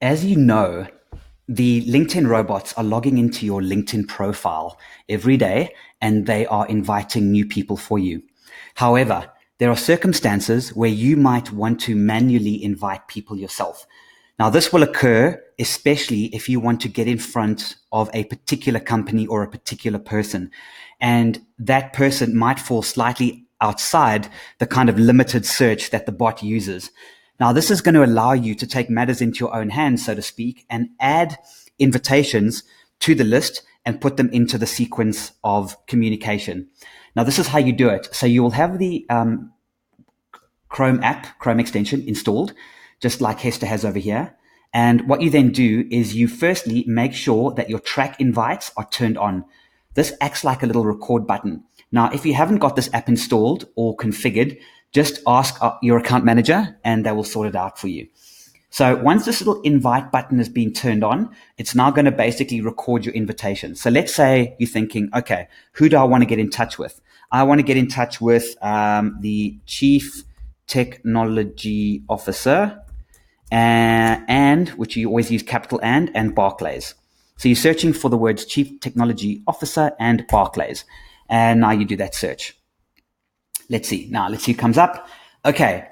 As you know, the LinkedIn robots are logging into your LinkedIn profile every day and they are inviting new people for you. However, there are circumstances where you might want to manually invite people yourself. Now, this will occur especially if you want to get in front of a particular company or a particular person, and that person might fall slightly outside the kind of limited search that the bot uses. Now, this is going to allow you to take matters into your own hands, so to speak, and add invitations to the list and put them into the sequence of communication. Now, this is how you do it. So you will have the Chrome app, Chrome extension installed, just like Hester has over here. And what you then do is you firstly make sure that your track invites are turned on. This acts like a little record button. Now, if you haven't got this app installed or configured, just ask your account manager and they will sort it out for you. So once this little invite button has been turned on, it's now going to basically record your invitation. So let's say you're thinking, okay, who do I want to get in touch with? I want to get in touch with the Chief Technology Officer and which you always use capital and Barclays. So you're searching for the words Chief Technology Officer and Barclays. And now you do that search. Let's see. Now, let's see who comes up. Okay.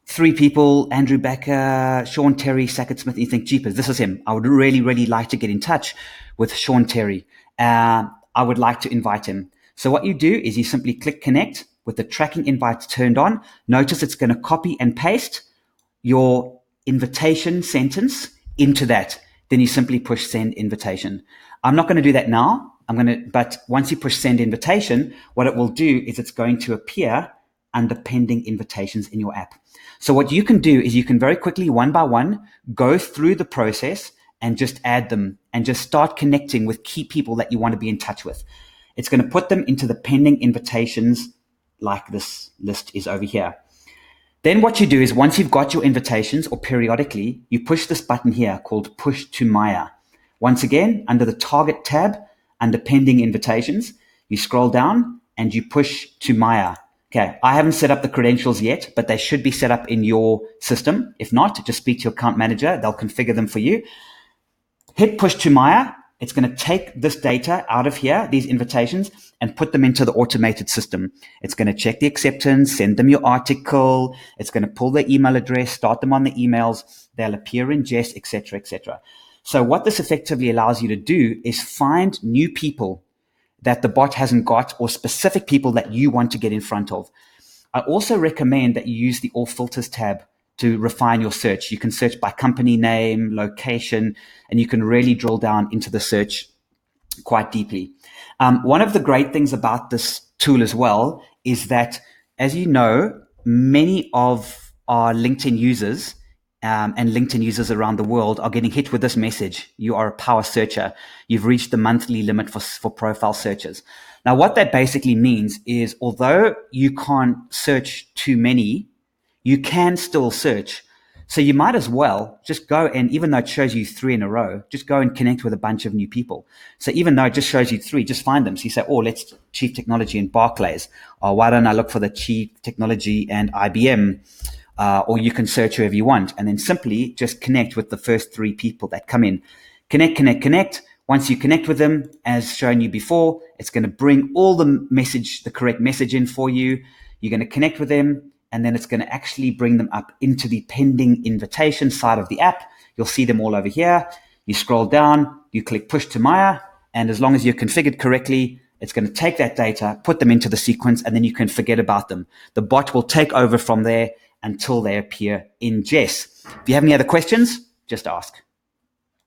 3 people, Andrew Becker, Sean Terry, Sackett Smith. You think, jeepers, this is him. I would really, really like to get in touch with Sean Terry. I would like to invite him. So what you do is you simply click connect with the tracking invites turned on. Notice it's going to copy and paste your invitation sentence into that. Then you simply push send invitation. I'm not going to do that now. But once you push send invitation, what it will do is it's going to appear under pending invitations in your app. So what you can do is you can very quickly, one by one, go through the process and just add them and just start connecting with key people that you want to be in touch with. It's going to put them into the pending invitations like this list is over here. Then what you do is once you've got your invitations, or periodically, you push this button here called Push to Maya. Once again, under the Target tab, under Pending Invitations, you scroll down and you push to Maya. Okay, I haven't set up the credentials yet, but they should be set up in your system. If not, just speak to your account manager. They'll configure them for you. Hit Push to Maya. It's going to take this data out of here, these invitations, and put them into the automated system. It's going to check the acceptance, send them your article. It's going to pull their email address, start them on the emails. They'll appear in Jess, etc., etc. So what this effectively allows you to do is find new people that the bot hasn't got, or specific people that you want to get in front of. I also recommend that you use the All Filters tab to refine your search. You can search by company name, location, and you can really drill down into the search quite deeply. One of the great things about this tool as well is that, as you know, many of our LinkedIn users and LinkedIn users around the world are getting hit with this message. You are a power searcher. You've reached the monthly limit for profile searches. Now, what that basically means is, although you can't search too many, you can still search. So you might as well just go, and even though it shows you 3 in a row, just go and connect with a bunch of new people. So even though it just shows you 3, just find them. So you say, oh, let's Chief Technology and Barclays. Or why don't I look for the Chief Technology and IBM? Or you can search whoever you want, and then simply just connect with the first 3 people that come in. Connect. Once you connect with them, as shown you before, it's going to bring all the correct message in for you. You're going to connect with them, and then it's going to actually bring them up into the pending invitation side of the app. You'll see them all over here. You scroll down, you click Push to Maya, and as long as you're configured correctly, it's going to take that data, put them into the sequence, and then you can forget about them. The bot will take over from there until they appear in Jess. If you have any other questions, just ask.